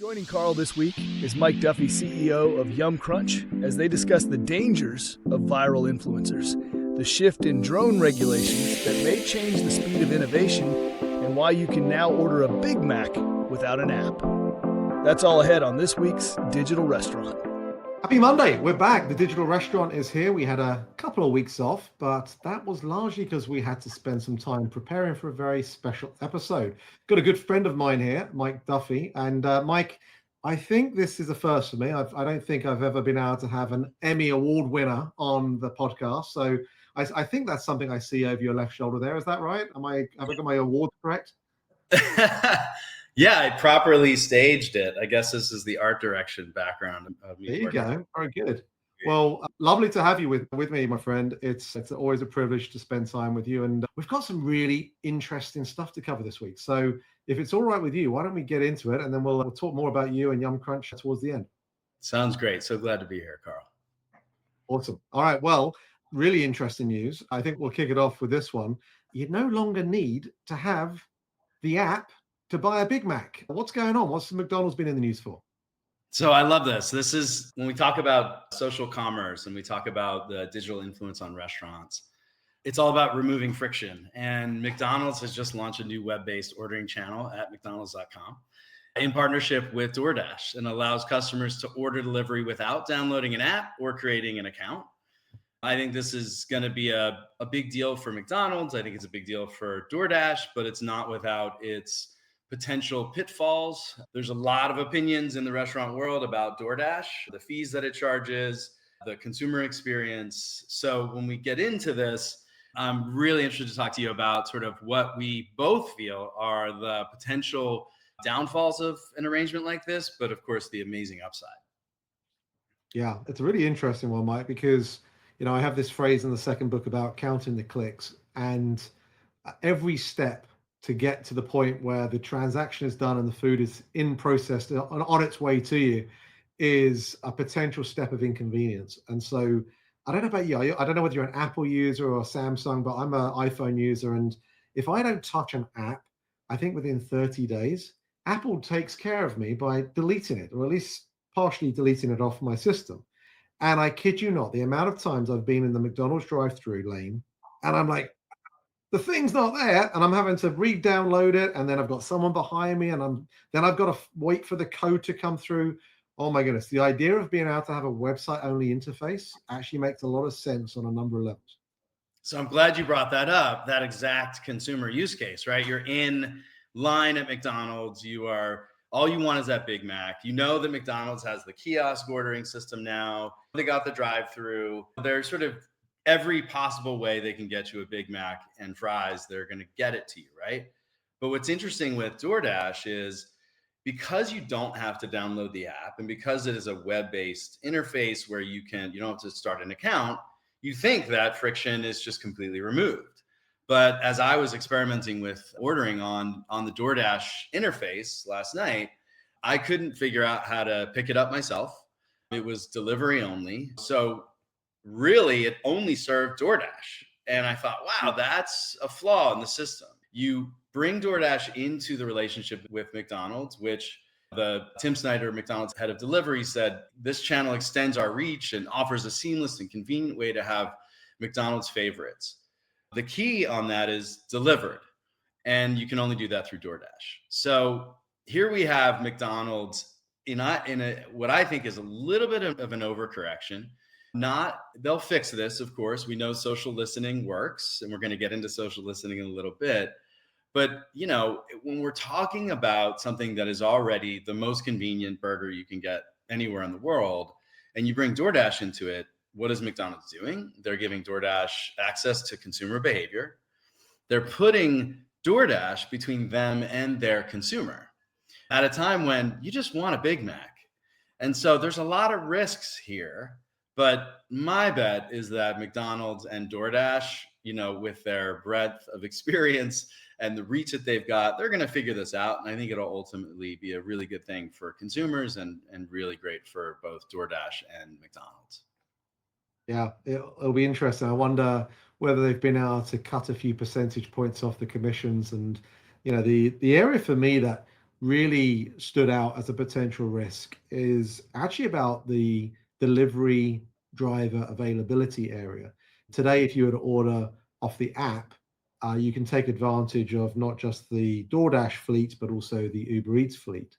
Joining Carl this week is Mike Duffy, CEO of Yum Crunch, as they discuss the dangers of viral influencers, the shift in drone regulations that may change the speed of innovation, and why you can now order a Big Mac without an app. That's all ahead on this week's Digital Restaurant. Happy Monday. We're back. The Digital Restaurant is here. We had a couple of weeks off, but that was largely because we had to spend some time preparing for a very special episode. Got a good friend of mine here, Mike Duffy. And Mike, I think this is a first for me. I don't think I've ever been able to have an Emmy Award winner on the podcast. So I think that's something I see over your left shoulder there. Is that right? Have I got my award correct? Yeah, I properly staged it. I guess this is the art direction background of me. There you go. Very good. Well, lovely to have you with me, my friend. It's always a privilege to spend time with you. And we've got some really interesting stuff to cover this week. So if it's all right with you, why don't we get into it? And then we'll talk more about you and Yum Crunch towards the end. Sounds great. So glad to be here, Carl. Awesome. All right. Well, really interesting news. I think we'll kick it off with this one. You no longer need to have the app to buy a Big Mac. What's going on? What's McDonald's been in the news for? So I love this. This is when we talk about social commerce and we talk about the digital influence on restaurants, it's all about removing friction. And McDonald's has just launched a new web-based ordering channel at mcdonalds.com in partnership with DoorDash, and allows customers to order delivery without downloading an app or creating an account. I think this is going to be a big deal for McDonald's. I think it's a big deal for DoorDash, but it's not without its potential pitfalls. There's a lot of opinions in the restaurant world about DoorDash, the fees that it charges, the consumer experience. So when we get into this, I'm really interested to talk to you about sort of what we both feel are the potential downfalls of an arrangement like this, but of course the amazing upside. Yeah, it's a really interesting one, Mike, because I have this phrase in the second book about counting the clicks, and every step to get to the point where the transaction is done and the food is in process on its way to you is a potential step of inconvenience. And so I don't know about you. I don't know whether you're an Apple user or a Samsung, but I'm an iPhone user. And if I don't touch an app, I think within 30 days, Apple takes care of me by deleting it, or at least partially deleting it off my system. And I kid you not, the amount of times I've been in the McDonald's drive-through lane and I'm like, the thing's not there, and I'm having to re-download it, and then I've got someone behind me, and I've got to wait for the code to come through. Oh my goodness. The idea of being able to have a website-only interface actually makes a lot of sense on a number of levels. So I'm glad you brought that up, that exact consumer use case, right? You're in line at McDonald's. All you want is that Big Mac. You know that McDonald's has the kiosk ordering system now. They got the drive-through. They're sort of every possible way they can get you a Big Mac and fries, they're going to get it to you, right? But what's interesting with DoorDash is because you don't have to download the app, and because it is a web-based interface where you don't have to start an account, you think that friction is just completely removed. But as I was experimenting with ordering on the DoorDash interface last night, I couldn't figure out how to pick it up myself. It was delivery only. So really, it only served DoorDash. And I thought, wow, that's a flaw in the system. You bring DoorDash into the relationship with McDonald's, which Tim Snyder, McDonald's head of delivery, said, this channel extends our reach and offers a seamless and convenient way to have McDonald's favorites. The key on that is delivered. And you can only do that through DoorDash. So here we have McDonald's in what I think is a little bit of an overcorrection. They'll fix this, of course. We know social listening works, and we're going to get into social listening in a little bit. But, when we're talking about something that is already the most convenient burger you can get anywhere in the world, and you bring DoorDash into it, what is McDonald's doing? They're giving DoorDash access to consumer behavior. They're putting DoorDash between them and their consumer at a time when you just want a Big Mac. And so there's a lot of risks here. But my bet is that McDonald's and DoorDash, with their breadth of experience and the reach that they've got, they're going to figure this out. And I think it'll ultimately be a really good thing for consumers and really great for both DoorDash and McDonald's. Yeah, it'll be interesting. I wonder whether they've been able to cut a few percentage points off the commissions. And, the area for me that really stood out as a potential risk is actually about the delivery driver availability area. Today, if you were to order off the app, you can take advantage of not just the DoorDash fleet, but also the Uber Eats fleet.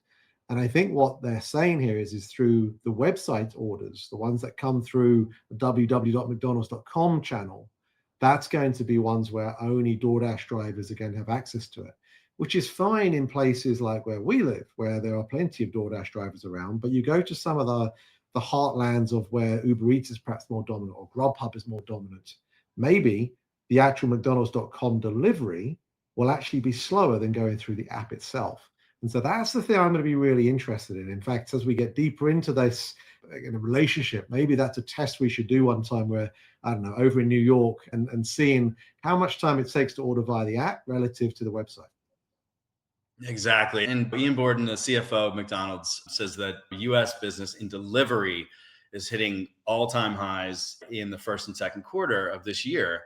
And I think what they're saying here is through the website orders, the ones that come through the www.mcdonalds.com channel, that's going to be ones where only DoorDash drivers are going to have access to it, which is fine in places like where we live, where there are plenty of DoorDash drivers around. But you go to some of the heartlands of where Uber Eats is perhaps more dominant or Grubhub is more dominant, maybe the actual McDonald's.com delivery will actually be slower than going through the app itself. And so that's the thing I'm going to be really interested in. In fact, as we get deeper into this in a relationship, maybe that's a test we should do one time where, I don't know, over in New York and seeing how much time it takes to order via the app relative to the website. Exactly. And Ian Borden, the CFO of McDonald's, says that US business in delivery is hitting all-time highs in the first and second quarter of this year,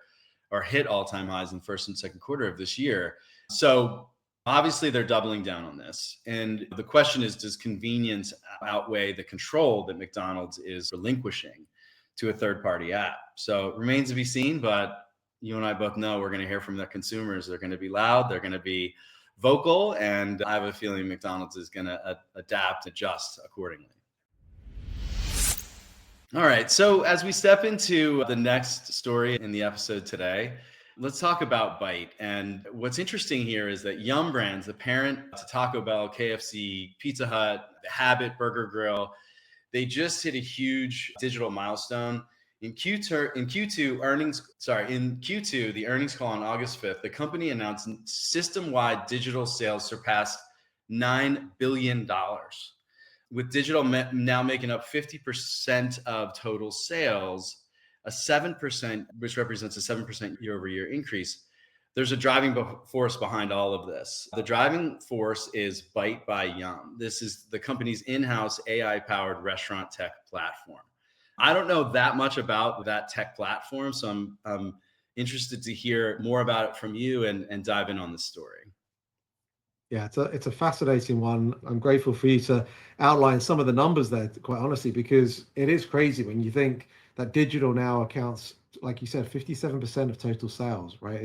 or hit all-time highs in first and second quarter of this year. So obviously they're doubling down on this. And the question is, does convenience outweigh the control that McDonald's is relinquishing to a third-party app? So it remains to be seen, but you and I both know we're going to hear from the consumers. They're going to be loud. They're going to be vocal. And I have a feeling McDonald's is going to adapt, adjust accordingly. All right. So as we step into the next story in the episode today, let's talk about Byte. And what's interesting here is that Yum Brands, the parent to Taco Bell, KFC, Pizza Hut, The Habit, Burger Grill, they just hit a huge digital milestone. In Q2, the earnings call on August 5th, the company announced system-wide digital sales surpassed $9 billion, with digital now making up 50% of total sales, which represents a 7% year-over-year increase. There's a driving force behind all of this. The driving force is Byte by Yum. This is the company's in-house AI-powered restaurant tech platform. I don't know that much about that tech platform, so I'm interested to hear more about it from you and dive in on this story. Yeah, it's a fascinating one. I'm grateful for you to outline some of the numbers there, quite honestly, because it is crazy when you think that digital now accounts, like you said, 57% of total sales, right?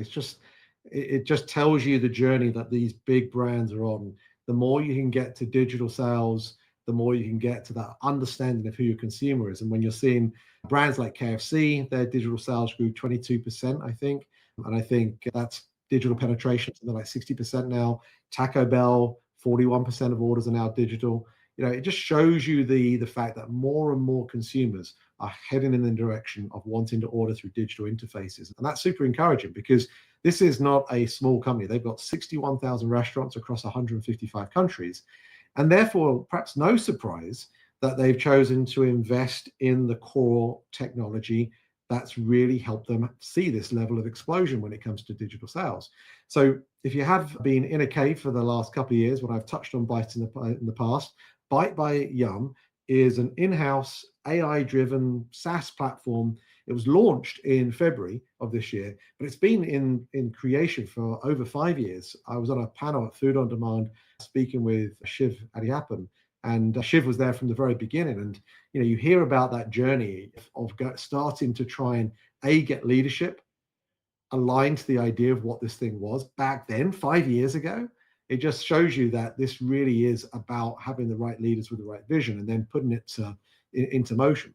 It just tells you the journey that these big brands are on. The more you can get to digital sales, the more you can get to that understanding of who your consumer is. And when you're seeing brands like KFC, their digital sales grew 22%, I think. And I think that's digital penetration, something like 60% now. Taco Bell, 41% of orders are now digital. It just shows you the fact that more and more consumers are heading in the direction of wanting to order through digital interfaces. And that's super encouraging because this is not a small company. They've got 61,000 restaurants across 155 countries. And therefore, perhaps no surprise that they've chosen to invest in the core technology that's really helped them see this level of explosion when it comes to digital sales. So if you have been in a cave for the last couple of years, when I've touched on Byte in the past, Byte by Yum is an in-house AI-driven SaaS platform. It was launched in February of this year, but it's been in creation for over 5 years. I was on a panel at Food on Demand speaking with Shiv Adhyapan, and Shiv was there from the very beginning. And you hear about that journey of starting to try and get leadership aligned to the idea of what this thing was back then, 5 years ago. It just shows you that this really is about having the right leaders with the right vision and then putting it into motion.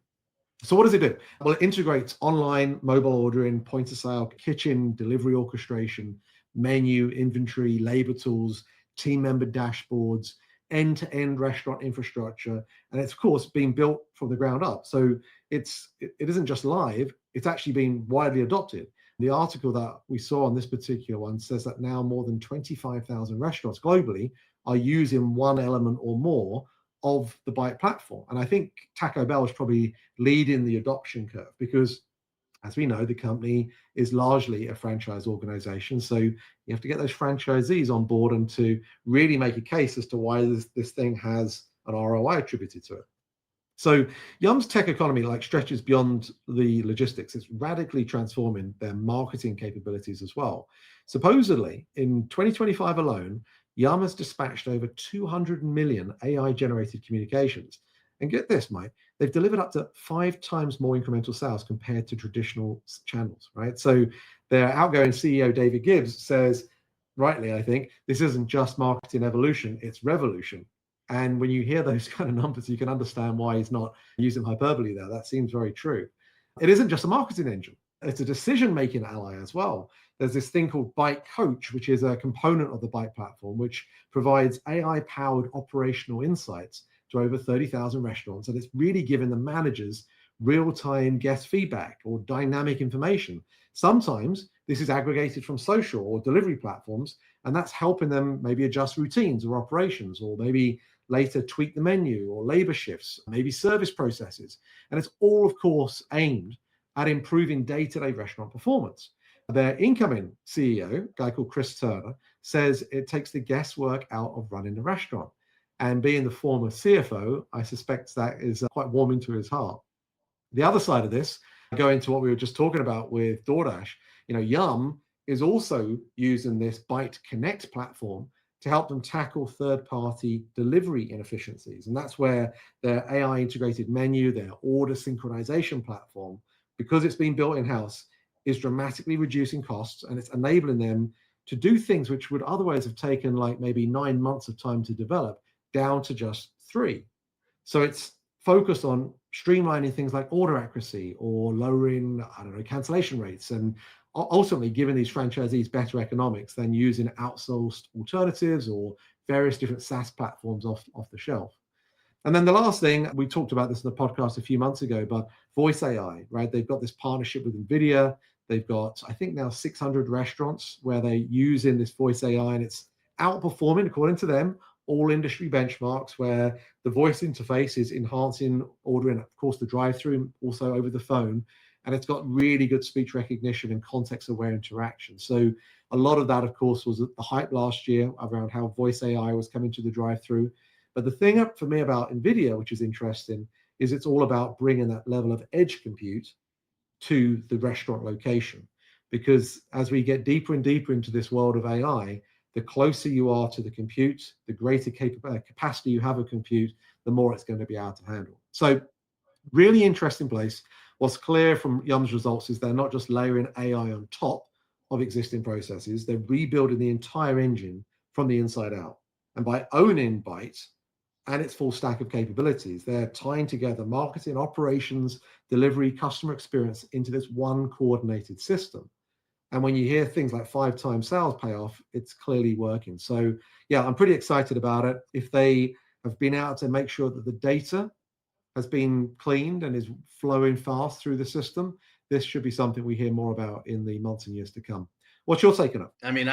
So what does it do? Well, it integrates online, mobile ordering, point of sale, kitchen, delivery orchestration, menu, inventory, labor tools, team member dashboards, end-to-end restaurant infrastructure. And it's, of course, being built from the ground up. So it isn't just live, it's actually being widely adopted. The article that we saw on this particular one says that now more than 25,000 restaurants globally are using one element or more of the Byte platform. And I think Taco Bell is probably leading the adoption curve because, as we know, the company is largely a franchise organization. So you have to get those franchisees on board and to really make a case as to why this thing has an ROI attributed to it. So Yum's tech economy stretches beyond the logistics. It's radically transforming their marketing capabilities as well. Supposedly, in 2025 alone, Yum has dispatched over 200 million AI-generated communications. And get this, Mike, they've delivered up to 5 times more incremental sales compared to traditional channels, right? So their outgoing CEO, David Gibbs, says, rightly, I think, this isn't just marketing evolution, it's revolution. And when you hear those kind of numbers, you can understand why he's not using hyperbole there. That seems very true. It isn't just a marketing engine. It's a decision-making ally as well. There's this thing called Byte Coach, which is a component of the Byte platform, which provides AI-powered operational insights to over 30,000 restaurants. And it's really giving the managers real-time guest feedback or dynamic information. Sometimes this is aggregated from social or delivery platforms, and that's helping them maybe adjust routines or operations, or maybe later tweak the menu or labor shifts, maybe service processes. And it's all, of course, aimed at improving day-to-day restaurant performance. Their incoming CEO, a guy called Chris Turner, says it takes the guesswork out of running the restaurant. And being the former CFO, I suspect that is quite warming to his heart. The other side of this, going to what we were just talking about with DoorDash, Yum is also using this Byte Connect platform to help them tackle third-party delivery inefficiencies. And that's where their AI integrated menu, their order synchronization platform, because it's been built in-house, is dramatically reducing costs, and it's enabling them to do things which would otherwise have taken like maybe 9 months of time to develop, down to just 3. So it's focused on streamlining things like order accuracy or lowering, cancellation rates, and ultimately giving these franchisees better economics than using outsourced alternatives or various different SaaS platforms off the shelf. And then the last thing, we talked about this in the podcast a few months ago, but voice AI, right? They've got this partnership with NVIDIA. They've got, I think now 600 restaurants where they're using this voice AI, and it's outperforming, according to them, all industry benchmarks, where the voice interface is enhancing ordering, of course, the drive-through, also over the phone. And it's got really good speech recognition and context-aware interaction. So a lot of that, of course, was the hype last year around how voice AI was coming to the drive-through. But the thing for me about NVIDIA, which is interesting, is it's all about bringing that level of edge compute to the restaurant location. Because as we get deeper and deeper into this world of AI, the closer you are to the compute, the greater capacity you have of compute, the more it's going to be able to handle. So really interesting place. What's clear from Yum's results is they're not just layering AI on top of existing processes, they're rebuilding the entire engine from the inside out. And by owning Byte and its full stack of capabilities, they're tying together marketing, operations, delivery, customer experience into this one coordinated system. And when you hear things like 5 times sales payoff, it's clearly working. So yeah, I'm pretty excited about it. If they have been able to make sure that the data has been cleaned and is flowing fast through the system, this should be something we hear more about in the months and years to come. What's your take on it? I mean,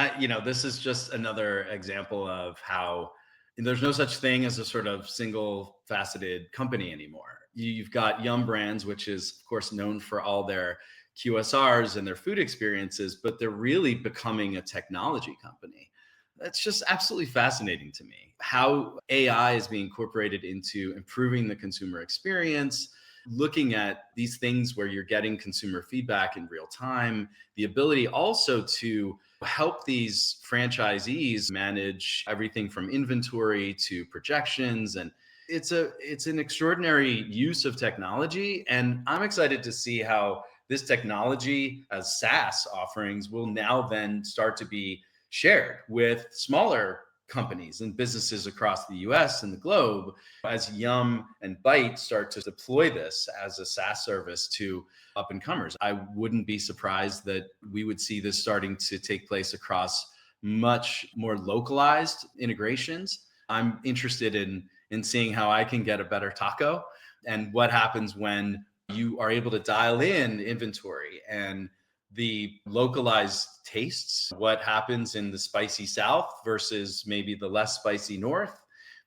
this is just another example of how there's no such thing as a sort of single faceted company anymore. You've got Yum Brands, which is of course known for all their QSRs and their food experiences, but they're really becoming a technology company. That's just absolutely fascinating to me, how AI is being incorporated into improving the consumer experience, looking at these things where you're getting consumer feedback in real time, the ability also to help these franchisees manage everything from inventory to projections. And it's an extraordinary use of technology. And I'm excited to see how this technology as SaaS offerings will now then start to be shared with smaller companies and businesses across the US and the globe as Yum and Byte start to deploy this as a SaaS service to up and comers. I wouldn't be surprised that we would see this starting to take place across much more localized integrations. I'm interested in seeing how I can get a better taco and what happens when you are able to dial in inventory and the localized tastes, what happens in the spicy South versus maybe the less spicy North,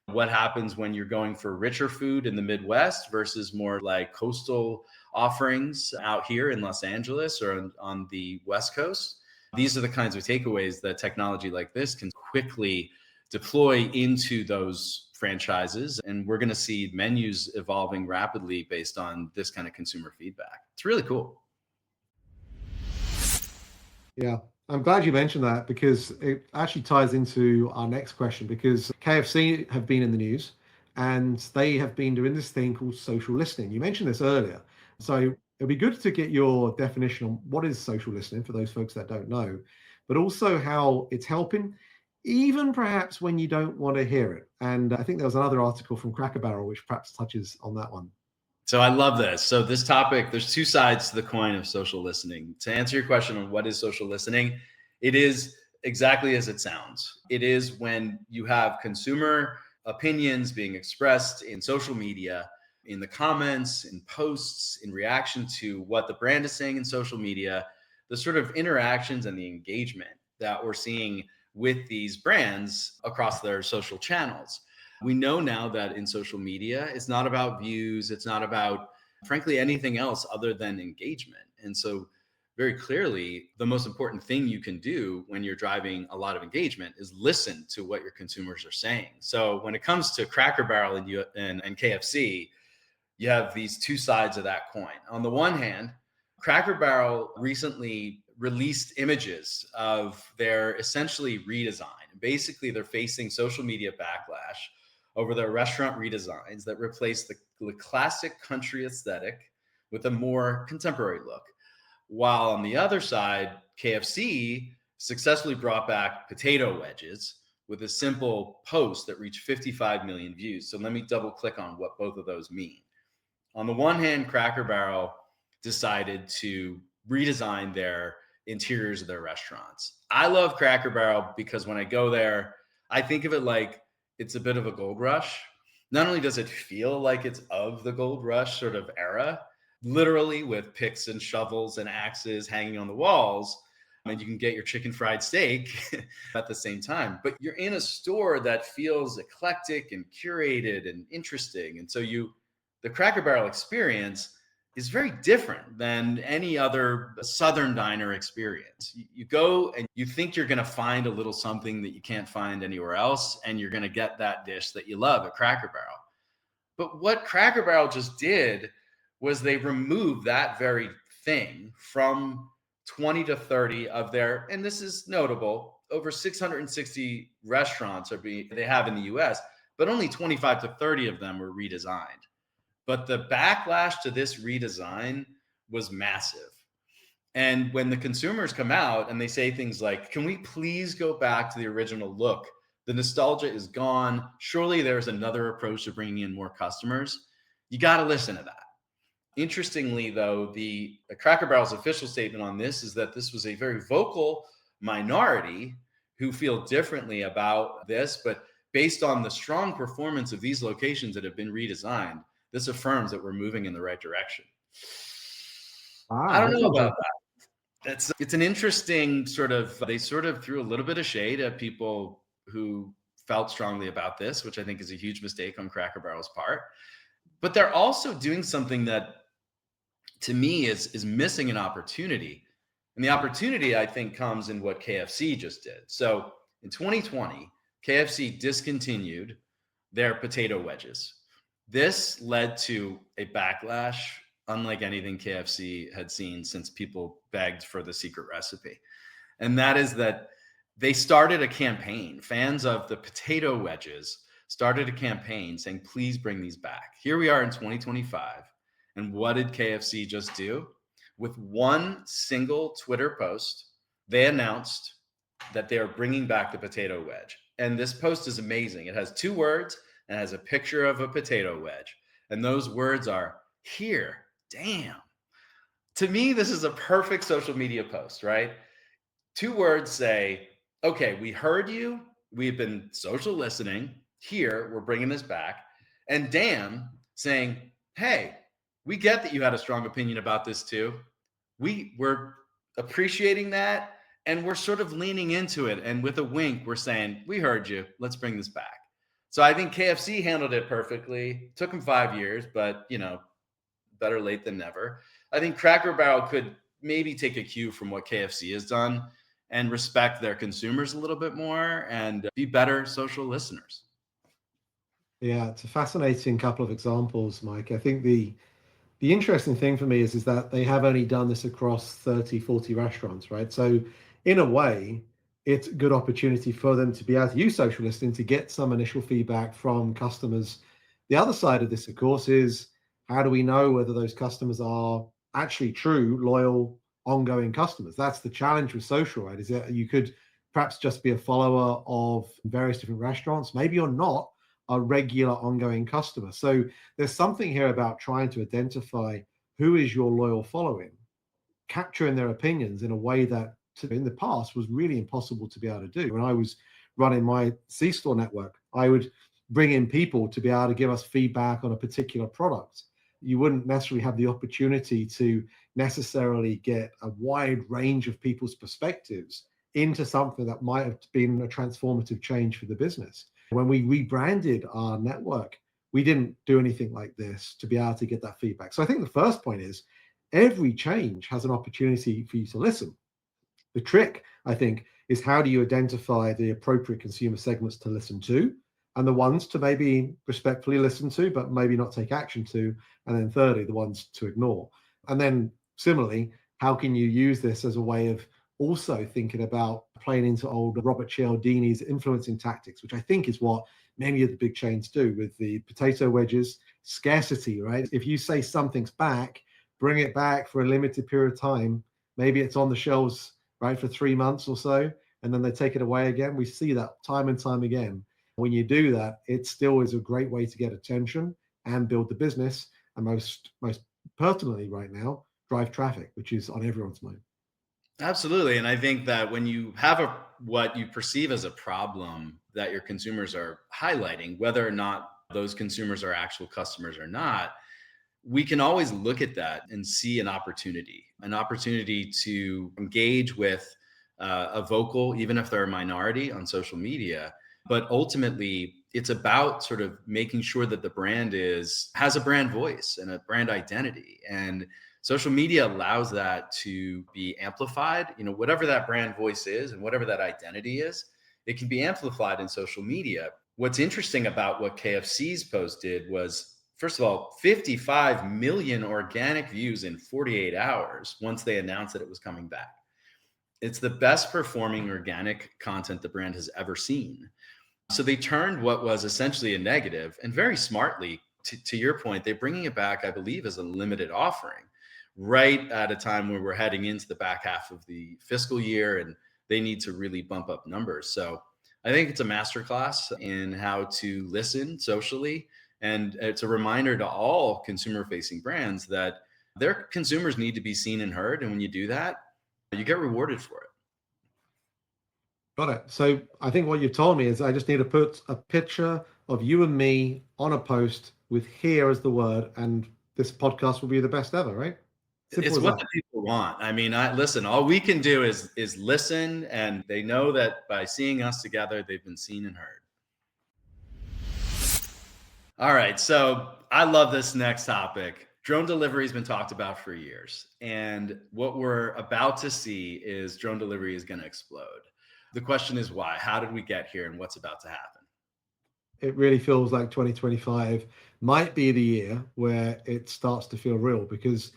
what happens when you're going for richer food in the Midwest versus more like coastal offerings out here in Los Angeles or on the West Coast. These are the kinds of takeaways that technology like this can quickly deploy into those franchises. And we're going to see menus evolving rapidly based on this kind of consumer feedback. It's really cool. Yeah, I'm glad you mentioned that because it actually ties into our next question, because KFC have been in the news and they have been doing this thing called social listening. You mentioned this earlier. So it'd be good to get your definition on what is social listening for those folks that don't know, but also how it's helping, even perhaps when you don't want to hear it. And I think there was another article from Cracker Barrel which perhaps touches on that one. So I love this. So this topic, there's two sides to the coin of social listening. To answer your question on what is social listening, it is exactly as it sounds. It is when you have consumer opinions being expressed in social media, in the comments, in posts, in reaction to what the brand is saying in social media, the sort of interactions and the engagement that we're seeing with these brands across their social channels. We know now that in social media, it's not about views. It's not about, frankly, anything else other than engagement. And so very clearly, the most important thing you can do when you're driving a lot of engagement is listen to what your consumers are saying. So when it comes to Cracker Barrel and KFC, you have these two sides of that coin. On the one hand, Cracker Barrel recently released images of their essentially redesign. Basically, they're facing social media backlash over their restaurant redesigns that replace the classic country aesthetic with a more contemporary look. While on the other side, KFC successfully brought back potato wedges with a simple post that reached 55 million views. So let me double click on what both of those mean. On the one hand, Cracker Barrel decided to redesign their interiors of their restaurants. I love Cracker Barrel because when I go there, I think of it like it's a bit of a gold rush. Not only does it feel like it's of the gold rush sort of era, literally with picks and shovels and axes hanging on the walls, and you can get your chicken fried steak at the same time. But you're in a store that feels eclectic and curated and interesting. And so the Cracker Barrel experience is very different than any other Southern diner experience. You go and you think you're going to find a little something that you can't find anywhere else, and you're going to get that dish that you love at Cracker Barrel. But what Cracker Barrel just did was they removed that very thing from 20 to 30 of their, and this is notable, over 660 restaurants they have in the US, but only 25 to 30 of them were redesigned. But the backlash to this redesign was massive. And when the consumers come out and they say things like, can we please go back to the original look? The nostalgia is gone. Surely there's another approach to bringing in more customers. You got to listen to that. Interestingly, though, the Cracker Barrel's official statement on this is that this was a very vocal minority who feel differently about this. But based on the strong performance of these locations that have been redesigned, this affirms that we're moving in the right direction. I don't know about that. It's an interesting they sort of threw a little bit of shade at people who felt strongly about this, which I think is a huge mistake on Cracker Barrel's part. But they're also doing something that, to me, is missing an opportunity. And the opportunity, I think, comes in what KFC just did. So in 2020, KFC discontinued their potato wedges. This led to a backlash unlike anything KFC had seen since people begged for the secret recipe. And that is that they started a campaign. Fans of the potato wedges started a campaign saying, please bring these back. Here we are in 2025. And what did KFC just do? With one single Twitter post, they announced that they are bringing back the potato wedge. And this post is amazing. It has 2 words and has a picture of a potato wedge. And those words are, here, damn. To me, this is a perfect social media post, right? 2 words say, okay, we heard you. We've been social listening. Here, we're bringing this back. And damn, saying, hey, we get that you had a strong opinion about this too. We're appreciating that. And we're sort of leaning into it. And with a wink, we're saying, we heard you. Let's bring this back. So I think KFC handled it perfectly. Took them 5 years, but better late than never. I think Cracker Barrel could maybe take a cue from what KFC has done and respect their consumers a little bit more and be better social listeners. Yeah, it's a fascinating couple of examples, Mike. I think the interesting thing for me is that they have only done this across 30, 40 restaurants, right? So in a way, it's a good opportunity for them to be able to use social listening to get some initial feedback from customers. The other side of this, of course, is how do we know whether those customers are actually true, loyal, ongoing customers? That's the challenge with social, right? Is that you could perhaps just be a follower of various different restaurants. Maybe you're not a regular, ongoing customer. So there's something here about trying to identify who is your loyal following, capturing their opinions in a way that in the past was really impossible to be able to do. When I was running my C-store network, I would bring in people to be able to give us feedback on a particular product. You wouldn't necessarily have the opportunity to necessarily get a wide range of people's perspectives into something that might have been a transformative change for the business. When we rebranded our network, we didn't do anything like this to be able to get that feedback. So I think the first point is every change has an opportunity for you to listen. The trick, I think, is how do you identify the appropriate consumer segments to listen to and the ones to maybe respectfully listen to, but maybe not take action to. And then thirdly, the ones to ignore. And then similarly, how can you use this as a way of also thinking about playing into old Robert Cialdini's influencing tactics, which I think is what many of the big chains do with the potato wedges, scarcity, right? If you say something's back, bring it back for a limited period of time. Maybe it's on the shelves, right, for 3 months or so, and then they take it away again. We see that time and time again. When you do that, it still is a great way to get attention and build the business, and most pertinently right now, drive traffic, which is on everyone's mind. Absolutely. And I think that when you have what you perceive as a problem that your consumers are highlighting, whether or not those consumers are actual customers or not, we can always look at that and see an opportunity to engage with a vocal, even if they're a minority on social media. But ultimately, it's about sort of making sure that the brand has a brand voice and a brand identity. And social media allows that to be amplified. Whatever that brand voice is and whatever that identity is, it can be amplified in social media. What's interesting about what KFC's post did was, first of all, 55 million organic views in 48 hours once they announced that it was coming back. It's the best performing organic content the brand has ever seen. So they turned what was essentially a negative, and very smartly, to your point, they're bringing it back, I believe, as a limited offering, right at a time where we're heading into the back half of the fiscal year and they need to really bump up numbers. So I think it's a masterclass in how to listen socially. And it's a reminder to all consumer-facing brands that their consumers need to be seen and heard. And when you do that, you get rewarded for it. Got it. So I think what you've told me is I just need to put a picture of you and me on a post with "here" as the word, and this podcast will be the best ever, right? Simple It's what the people want. I mean, listen, all we can do is listen, and they know that by seeing us together, they've been seen and heard. All right, so I love this next topic. Drone delivery has been talked about for years, and what we're about to see is drone delivery is going to explode. The question is why? How did we get here, and what's about to happen? It really feels like 2025 might be the year where it starts to feel real, because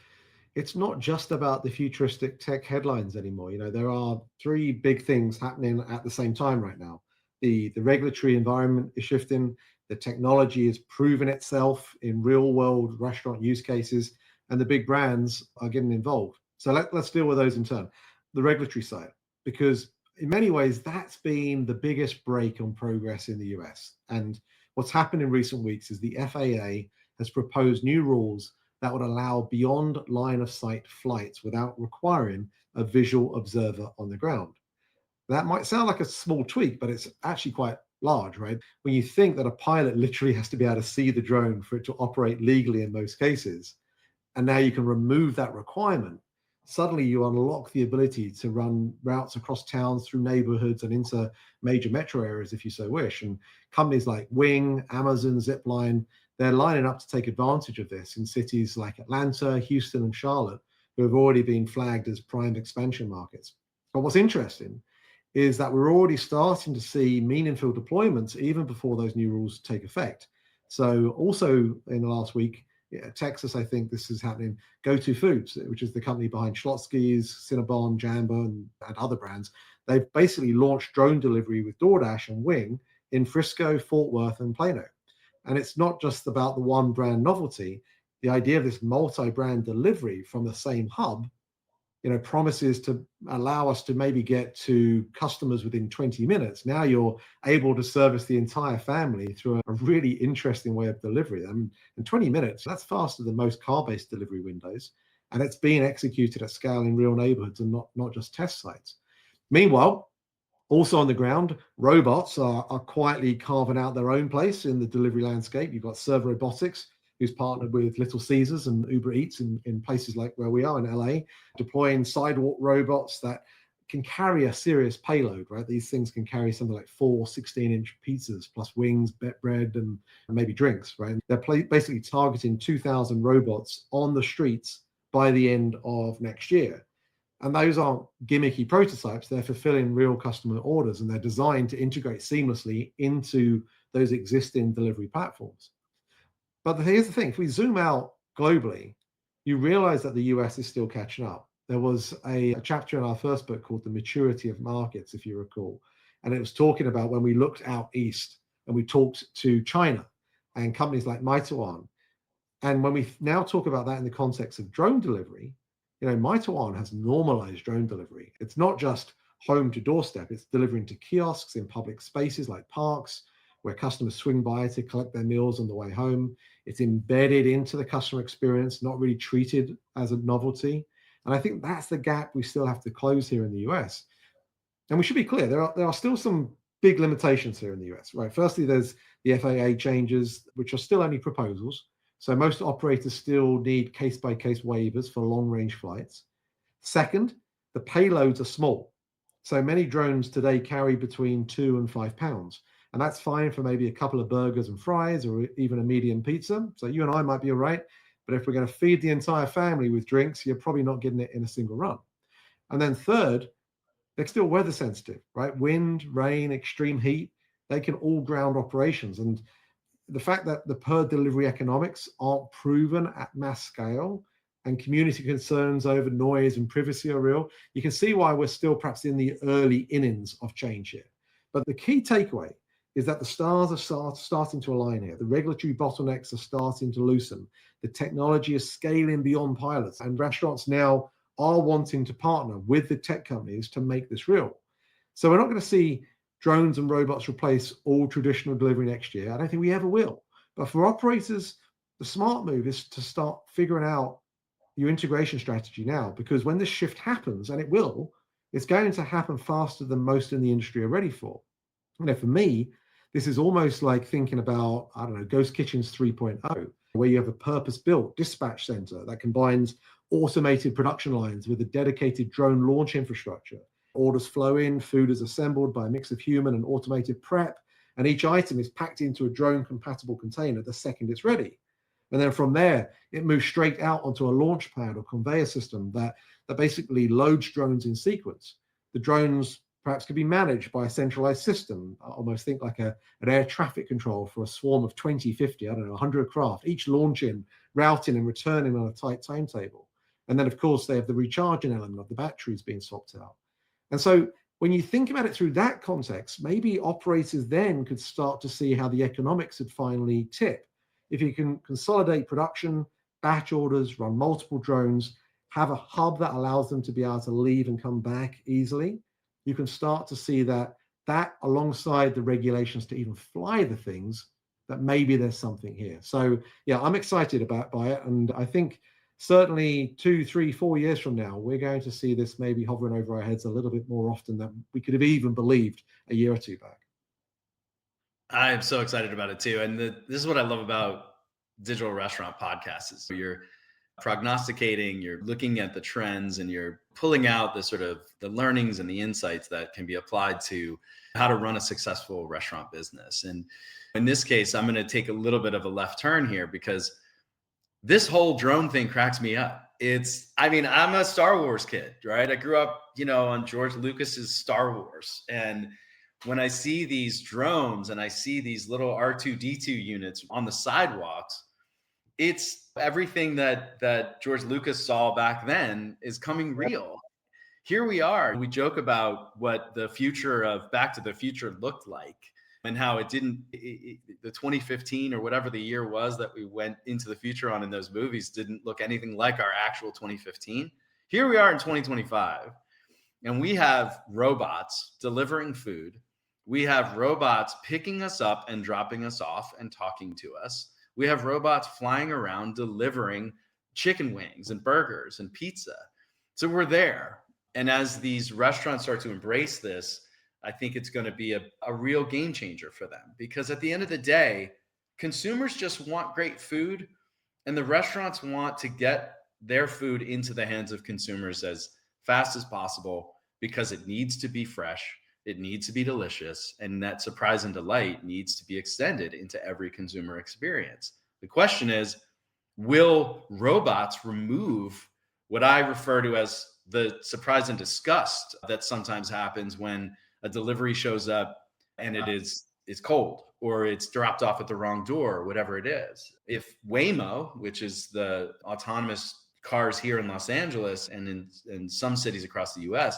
it's not just about the futuristic tech headlines anymore. There are three big things happening at the same time right now. The regulatory environment is shifting, the technology is proving itself in real world restaurant use cases, and the big brands are getting involved. So let's deal with those in turn. The regulatory side, because in many ways, that's been the biggest break on progress in the US. And what's happened in recent weeks is the FAA has proposed new rules that would allow beyond line of sight flights without requiring a visual observer on the ground. That might sound like a small tweak, but it's actually quite large, right? When you think that a pilot literally has to be able to see the drone for it to operate legally in most cases, and now you can remove that requirement, suddenly you unlock the ability to run routes across towns, through neighborhoods, and into major metro areas if you so wish. And companies like Wing, Amazon, Zipline, they're lining up to take advantage of this in cities like Atlanta, Houston, and Charlotte, who have already been flagged as prime expansion markets. But what's interesting is that we're already starting to see meaningful deployments even before those new rules take effect. So also in the last week, Texas, I think this is happening. Go-To Foods, which is the company behind Schlotzsky's, Cinnabon, Jamba, and other brands, they've basically launched drone delivery with DoorDash and Wing in Frisco, Fort Worth, and Plano. And it's not just about the one brand novelty. The idea of this multi-brand delivery from the same hub, promises to allow us to maybe get to customers within 20 minutes. Now you're able to service the entire family through a really interesting way of delivery. In 20 minutes, that's faster than most car-based delivery windows. And it's being executed at scale in real neighborhoods and not just test sites. Meanwhile, also on the ground, robots are quietly carving out their own place in the delivery landscape. You've got Servo Robotics, who's partnered with Little Caesars and Uber Eats in places like where we are in LA, deploying sidewalk robots that can carry a serious payload, right? These things can carry something like 4 16-inch pizzas plus wings, bread, and maybe drinks, right? They're basically targeting 2,000 robots on the streets by the end of next year. And those aren't gimmicky prototypes. They're fulfilling real customer orders, and they're designed to integrate seamlessly into those existing delivery platforms. But here's the thing, if we zoom out globally, you realize that the US is still catching up. There was a chapter in our first book called The Maturity of Markets, if you recall. And it was talking about when we looked out east and we talked to China and companies like Meituan. And when we now talk about that in the context of drone delivery, Meituan has normalized drone delivery. It's not just home to doorstep, it's delivering to kiosks in public spaces like parks, where customers swing by to collect their meals on the way home. It's embedded into the customer experience, not really treated as a novelty. And I think that's the gap we still have to close here in the US. And we should be clear, there are still some big limitations here in the US, right? Firstly, there's the FAA changes, which are still only proposals. So most operators still need case-by-case waivers for long-range flights. Second, the payloads are small. So many drones today carry between 2 and 5 pounds. And that's fine for maybe a couple of burgers and fries or even a medium pizza. So you and I might be all right. But if we're going to feed the entire family with drinks, you're probably not getting it in a single run. And then third, they're still weather sensitive, right? Wind, rain, extreme heat, they can all ground operations. And the fact that the per delivery economics aren't proven at mass scale and community concerns over noise and privacy are real, you can see why we're still perhaps in the early innings of change here. But the key takeaway is that the stars are starting to align here. The regulatory bottlenecks are starting to loosen. The technology is scaling beyond pilots, and restaurants now are wanting to partner with the tech companies to make this real. So we're not going to see drones and robots replace all traditional delivery next year. I don't think we ever will. But for operators, the smart move is to start figuring out your integration strategy now, because when this shift happens, and it will, it's going to happen faster than most in the industry are ready for. For me, this is almost like thinking about, Ghost Kitchens 3.0, where you have a purpose-built dispatch center that combines automated production lines with a dedicated drone launch infrastructure. Orders flow in, food is assembled by a mix of human and automated prep, and each item is packed into a drone-compatible container the second it's ready. And then from there, it moves straight out onto a launch pad or conveyor system that basically loads drones in sequence. The drones perhaps could be managed by a centralized system. I almost think like an air traffic control for a swarm of 20, 50, 100 craft, each launching, routing, and returning on a tight timetable. And then, of course, they have the recharging element of the batteries being swapped out. And so when you think about it through that context, maybe operators then could start to see how the economics would finally tip. If you can consolidate production, batch orders, run multiple drones, have a hub that allows them to be able to leave and come back easily, you can start to see that alongside the regulations to even fly the things, that maybe there's something here. So yeah, I'm excited by it. And I think certainly 2, 3, 4 years from now, we're going to see this maybe hovering over our heads a little bit more often than we could have even believed a year or two back. I'm so excited about it too. And this is what I love about digital restaurant podcasts is you're prognosticating, you're looking at the trends, and you're pulling out the sort of the learnings and the insights that can be applied to how to run a successful restaurant business. And in this case, I'm going to take a little bit of a left turn here because this whole drone thing cracks me up. I'm a Star Wars kid, right? I grew up, on George Lucas's Star Wars. And when I see these drones and I see these little R2-D2 units on the sidewalks, It's everything that George Lucas saw back then is coming real. Here we are. We joke about what the future of Back to the Future looked like and how it didn't, the 2015 or whatever the year was that we went into the future on in those movies didn't look anything like our actual 2015. Here we are in 2025, and we have robots delivering food. We have robots picking us up and dropping us off and talking to us. We have robots flying around delivering chicken wings and burgers and pizza. So we're there. And as these restaurants start to embrace this, I think it's going to be a real game changer for them, because at the end of the day, consumers just want great food, and the restaurants want to get their food into the hands of consumers as fast as possible, because it needs to be fresh, it needs to be delicious, and that surprise and delight needs to be extended into every consumer experience. The question is, will robots remove what I refer to as the surprise and disgust that sometimes happens when a delivery shows up and it's cold, or it's dropped off at the wrong door, or whatever it is? If Waymo, which is the autonomous cars here in Los Angeles and in some cities across the US,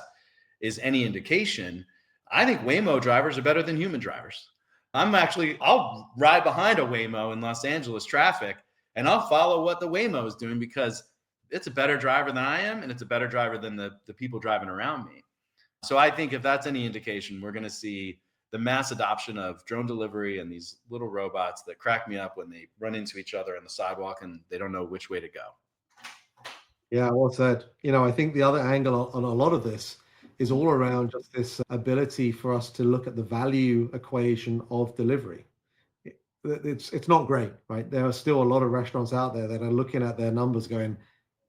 is any indication, I think Waymo drivers are better than human drivers. I'll ride behind a Waymo in Los Angeles traffic, and I'll follow what the Waymo is doing, because it's a better driver than I am, and it's a better driver than the people driving around me. So I think if that's any indication, we're going to see the mass adoption of drone delivery and these little robots that crack me up when they run into each other on the sidewalk and they don't know which way to go. Yeah, well said. I think the other angle on a lot of this is all around just this ability for us to look at the value equation of delivery. It's not great, right? There are still a lot of restaurants out there that are looking at their numbers going,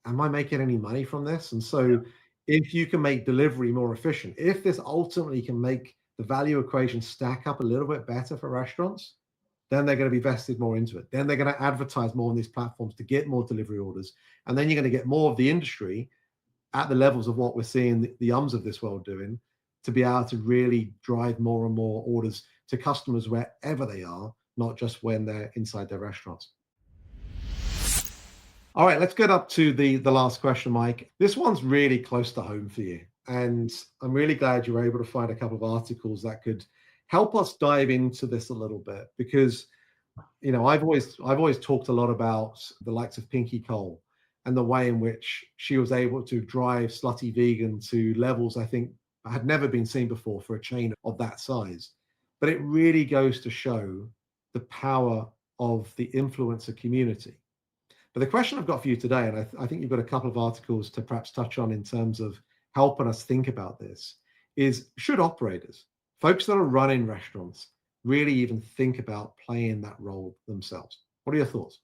am I making any money from this? And so if you can make delivery more efficient, if this ultimately can make the value equation stack up a little bit better for restaurants, then they're going to be vested more into it. Then they're going to advertise more on these platforms to get more delivery orders. And then you're going to get more of the industry at the levels of what we're seeing the Yums of this world doing, to be able to really drive more and more orders to customers wherever they are, not just when they're inside their restaurants. All right, let's get up to the last question, Mike. This one's really close to home for you, and I'm really glad you were able to find a couple of articles that could help us dive into this a little bit, because I've always talked a lot about the likes of Pinky Cole and the way in which she was able to drive Slutty Vegan to levels I think had never been seen before for a chain of that size. But it really goes to show the power of the influencer community. But the question I've got for you today, and I think you've got a couple of articles to perhaps touch on in terms of helping us think about this, is should operators, folks that are running restaurants, really even think about playing that role themselves? What are your thoughts?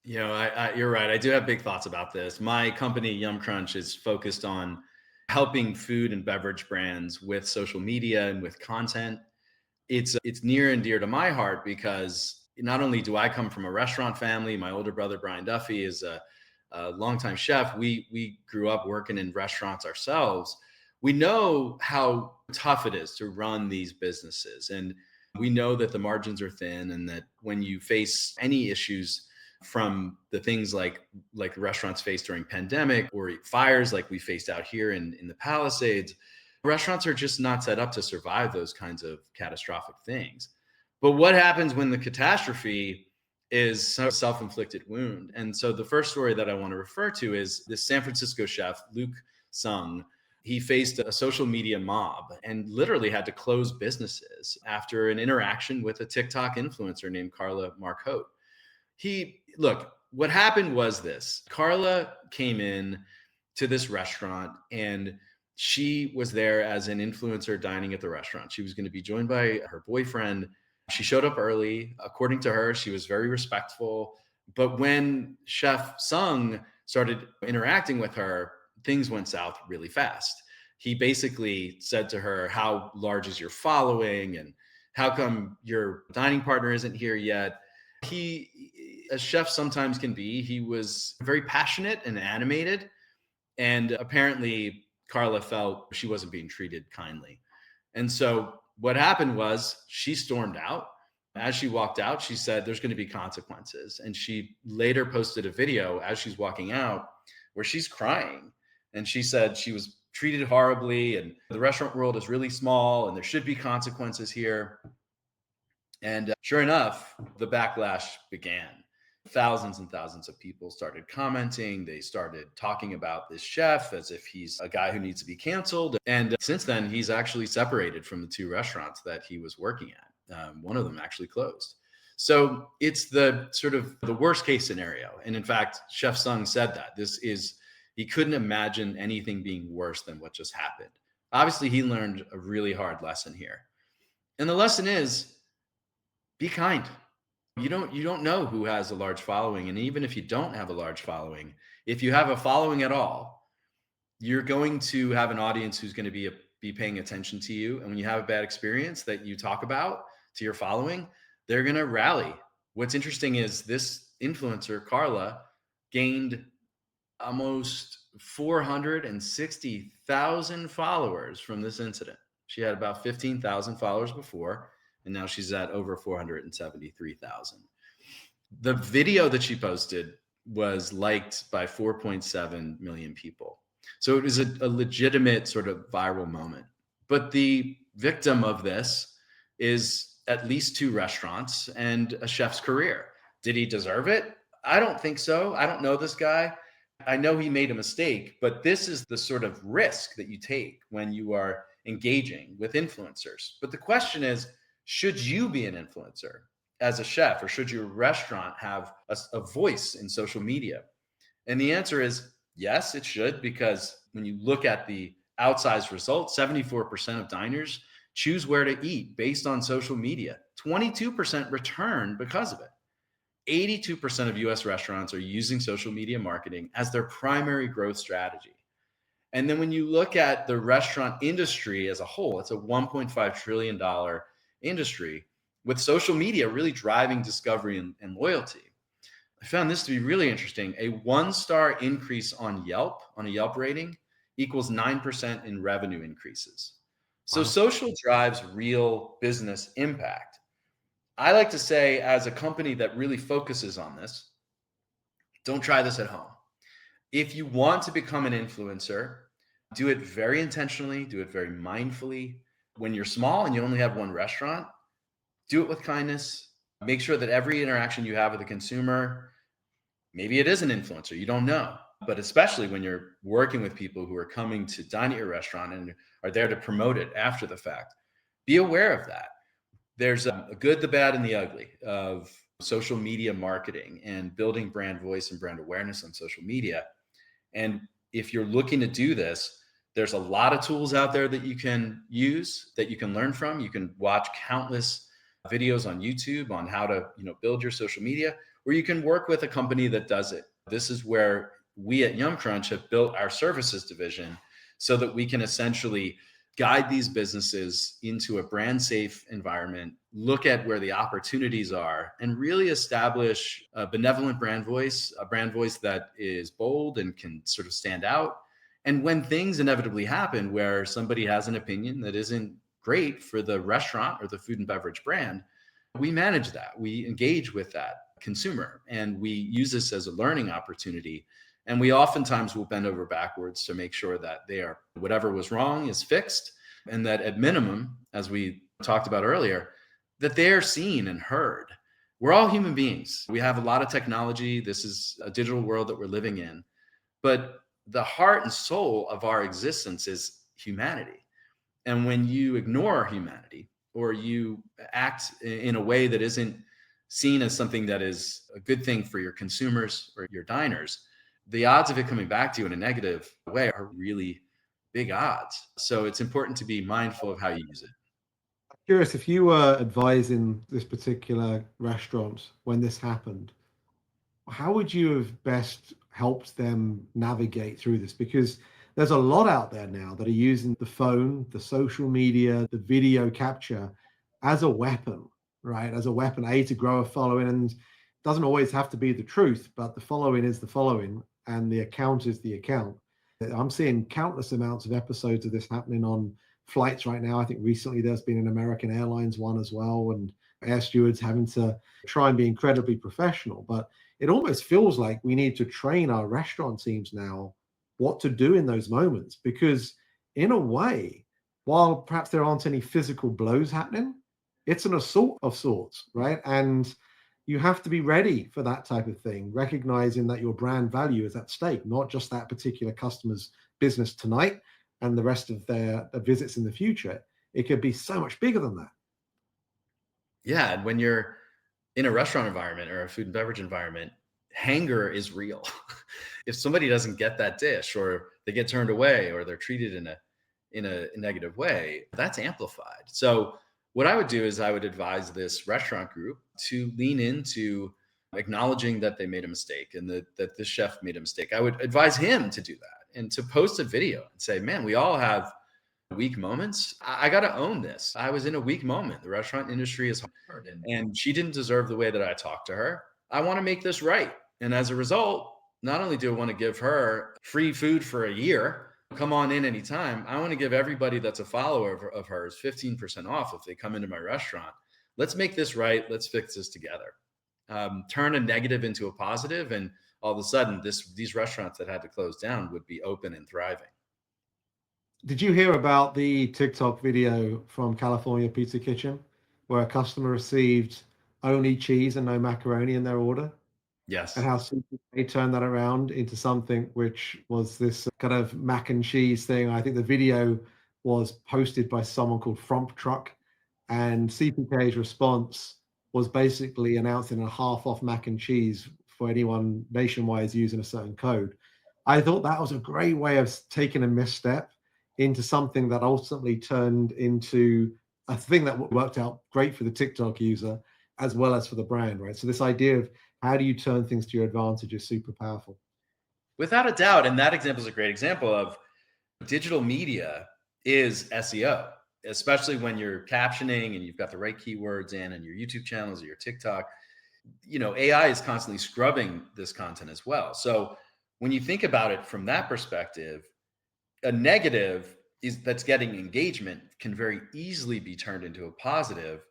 You're right. I do have big thoughts about this. My company, Yum Crunch, is focused on helping food and beverage brands with social media and with content. It's near and dear to my heart, because not only do I come from a restaurant family, my older brother, Brian Duffy, is a longtime chef. We grew up working in restaurants ourselves. We know how tough it is to run these businesses. And we know that the margins are thin, and that when you face any issues from the things like the restaurants faced during pandemic, or fires like we faced out here in the Palisades, restaurants are just not set up to survive those kinds of catastrophic things. But what happens when the catastrophe is a self-inflicted wound? And so the first story that I want to refer to is this San Francisco chef, Luke Sung. He faced a social media mob and literally had to close businesses after an interaction with a TikTok influencer named Carla Marcotte. What happened was this. Carla came in to this restaurant, and she was there as an influencer dining at the restaurant. She was going to be joined by her boyfriend. She showed up early. According to her, she was very respectful. But when Chef Sung started interacting with her, things went south really fast. He basically said to her, how large is your following? And how come your dining partner isn't here yet? He, as chefs sometimes can be, he was very passionate and animated. And apparently Carla felt she wasn't being treated kindly. And so what happened was she stormed out. As she walked out, she said there's going to be consequences. And she later posted a video as she's walking out where she's crying. And she said she was treated horribly and the restaurant world is really small and there should be consequences here. And sure enough, the backlash began. Thousands and thousands of people started commenting. They started talking about this chef as if he's a guy who needs to be canceled. And since then, he's actually separated from the two restaurants that he was working at. One of them actually closed. So it's the sort of the worst case scenario. And in fact, Chef Sung said that he couldn't imagine anything being worse than what just happened. Obviously, he learned a really hard lesson here. And the lesson is, be kind. You don't know who has a large following. And even if you don't have a large following, if you have a following at all, you're going to have an audience who's going to be paying attention to you. And when you have a bad experience that you talk about to your following, they're going to rally. What's interesting is this influencer, Carla, gained almost 460,000 followers from this incident. She had about 15,000 followers before, and now she's at over 473,000. The video that she posted was liked by 4.7 million people. So it was a legitimate sort of viral moment. But the victim of this is at least two restaurants and a chef's career. Did he deserve it? I don't think so. I don't know this guy. I know he made a mistake, but this is the sort of risk that you take when you are engaging with influencers. But the question is, should you be an influencer as a chef, or should your restaurant have a voice in social media? And the answer is yes, it should, because when you look at the outsized results, 74% of diners choose where to eat based on social media. 22% return because of it. 82% of US restaurants are using social media marketing as their primary growth strategy. And then when you look at the restaurant industry as a whole, it's a $1.5 trillion industry with social media really driving discovery and loyalty. I found this to be really interesting. A 1-star increase on Yelp, on a Yelp rating, equals 9% in revenue increases. So social drives real business impact. I like to say, as a company that really focuses on this, don't try this at home. If you want to become an influencer, do it very intentionally, do it very mindfully. When you're small and you only have one restaurant, do it with kindness. Make sure that every interaction you have with a consumer, maybe it is an influencer, you don't know. But especially when you're working with people who are coming to dine at your restaurant and are there to promote it after the fact, be aware of that. There's a good, the bad, and the ugly of social media marketing and building brand voice and brand awareness on social media. And if you're looking to do this, there's a lot of tools out there that you can use, that you can learn from. You can watch countless videos on YouTube on how to, build your social media, or you can work with a company that does it. This is where we at Yum Crunch have built our services division so that we can essentially guide these businesses into a brand safe environment, look at where the opportunities are, and really establish a benevolent brand voice, a brand voice that is bold and can sort of stand out. And when things inevitably happen where somebody has an opinion that isn't great for the restaurant or the food and beverage brand, we manage that. We engage with that consumer and we use this as a learning opportunity. And we oftentimes will bend over backwards to make sure that whatever was wrong is fixed, and that at minimum, as we talked about earlier, that they are seen and heard. We're all human beings. We have a lot of technology. This is a digital world that we're living in. But the heart and soul of our existence is humanity. And when you ignore humanity, or you act in a way that isn't seen as something that is a good thing for your consumers or your diners, the odds of it coming back to you in a negative way are really big odds. So it's important to be mindful of how you use it. I'm curious, if you were advising this particular restaurant when this happened, how would you have best helped them navigate through this? Because there's a lot out there now that are using the phone, the social media, the video capture as a weapon, right? As a weapon, to grow a following. And it doesn't always have to be the truth, but the following is the following and the account is the account. I'm seeing countless amounts of episodes of this happening on flights right now. I think recently there's been an American Airlines one as well. And air stewards having to try and be incredibly professional. But it almost feels like we need to train our restaurant teams now what to do in those moments, because in a way, while perhaps there aren't any physical blows happening, it's an assault of sorts, right? And you have to be ready for that type of thing, recognizing that your brand value is at stake, not just that particular customer's business tonight and the rest of their visits in the future. It could be so much bigger than that. Yeah. And when you're in a restaurant environment or a food and beverage environment, hanger is real. If somebody doesn't get that dish, or they get turned away, or they're treated in a negative way, that's amplified. So what I would do is I would advise this restaurant group to lean into acknowledging that they made a mistake, and that the chef made a mistake. I would advise him to do that and to post a video and say, man, we all have weak moments. I got to own this. I was in a weak moment. The restaurant industry is hard, and she didn't deserve the way that I talked to her. I want to make this right. And as a result, not only do I want to give her free food for a year, come on in anytime, I want to give everybody that's a follower of hers 15% off if they come into my restaurant. Let's make this right. Let's fix this together. Turn a negative into a positive, and all of a sudden, these restaurants that had to close down would be open and thriving. Did you hear about the TikTok video from California Pizza Kitchen where a customer received only cheese and no macaroni in their order? Yes. And how they turned that around into something which was this kind of mac and cheese thing. I think the video was posted by someone called Fromp Truck, and CPK's response was basically announcing a half off mac and cheese for anyone nationwide using a certain code. I thought that was a great way of taking a misstep into something that ultimately turned into a thing that worked out great for the TikTok user as well as for the brand, right? So this idea of how do you turn things to your advantage is super powerful. Without a doubt. And that example is a great example of digital media is SEO, especially when you're captioning and you've got the right keywords in, and your YouTube channels or your TikTok. AI is constantly scrubbing this content as well. So when you think about it from that perspective, a negative that's getting engagement can very easily be turned into a positive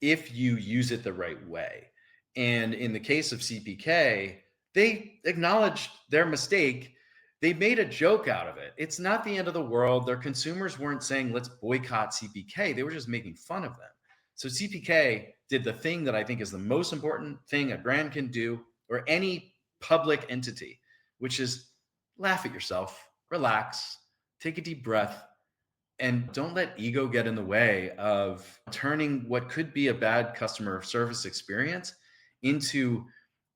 if you use it the right way. And in the case of CPK, they acknowledged their mistake. They made a joke out of it. It's not the end of the world. Their consumers weren't saying, let's boycott CPK. They were just making fun of them. So CPK did the thing that I think is the most important thing a brand can do, or any public entity, which is laugh at yourself, relax, take a deep breath, and don't let ego get in the way of turning what could be a bad customer service experience into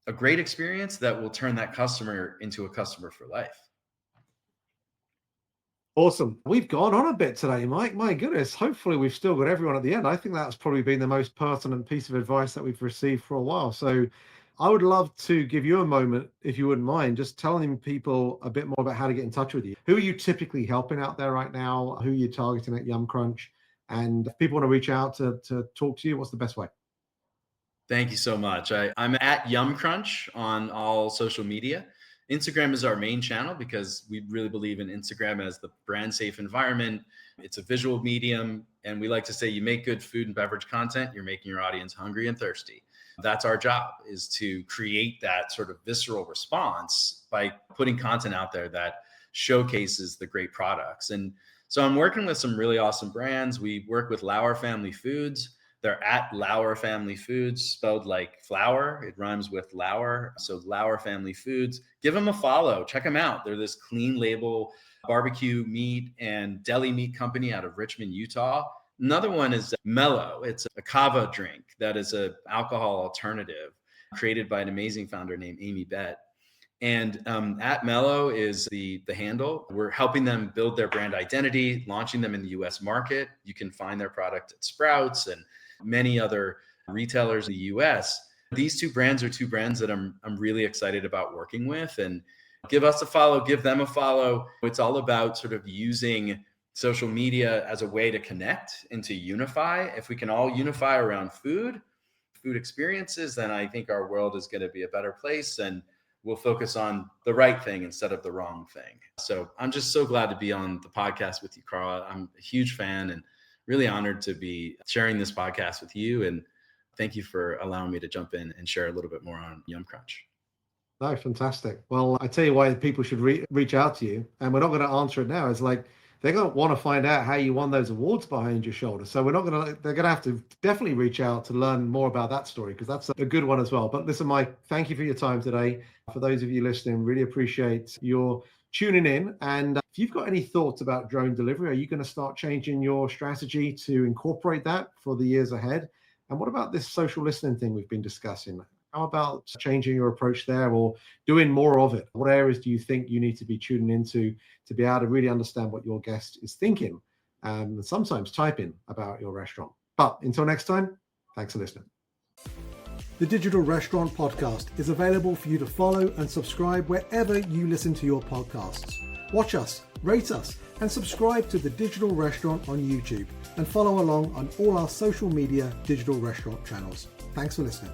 a great experience that will turn that customer into a customer for life. Awesome. We've gone on a bit today, Mike. My goodness. Hopefully we've still got everyone at the end. I think that's probably been the most pertinent piece of advice that we've received for a while. So I would love to give you a moment, if you wouldn't mind, just telling people a bit more about how to get in touch with you. Who are you typically helping out there right now? Who are you targeting at Yum Crunch? And if people want to reach out to talk to you, what's the best way? Thank you so much. I'm at Yum Crunch on all social media. Instagram is our main channel because we really believe in Instagram as the brand safe environment. It's a visual medium, and we like to say you make good food and beverage content, you're making your audience hungry and thirsty. That's our job, is to create that sort of visceral response by putting content out there that showcases the great products. And so I'm working with some really awesome brands. We work with Lauer Family Foods. They're at Lauer Family Foods, spelled like flour. It rhymes with Lauer. So Lauer Family Foods. Give them a follow. Check them out. They're this clean label barbecue meat and deli meat company out of Richmond, Utah. Another one is Mellow. It's a kava drink that is an alcohol alternative created by an amazing founder named Amy Bett. And at Mellow is the handle. We're helping them build their brand identity, launching them in the US market. You can find their product at Sprouts and many other retailers in the US. These two brands are two brands that I'm really excited about working with. And give us a follow, give them a follow. It's all about sort of using social media as a way to connect and to unify. If we can all unify around food experiences, then I think our world is going to be a better place, and we'll focus on the right thing instead of the wrong thing. So I'm just so glad to be on the podcast with you, Carl. I'm a huge fan and really honored to be sharing this podcast with you. And thank you for allowing me to jump in and share a little bit more on Yum Crunch. No, fantastic. Well, I tell you why people should reach out to you, and we're not going to answer it now. It's like they're going to want to find out how you won those awards behind your shoulder. So they're going to have to definitely reach out to learn more about that story, because that's a good one as well. But listen, Mike, thank you for your time today. For those of you listening, really appreciate your tuning in. And if you've got any thoughts about drone delivery, are you going to start changing your strategy to incorporate that for the years ahead? And what about this social listening thing we've been discussing? How about changing your approach there or doing more of it? What areas do you think you need to be tuning into to be able to really understand what your guest is thinking and sometimes typing about your restaurant? But until next time, thanks for listening. The Digital Restaurant Podcast is available for you to follow and subscribe wherever you listen to your podcasts. Watch us, rate us, and subscribe to The Digital Restaurant on YouTube, and follow along on all our social media digital restaurant channels. Thanks for listening.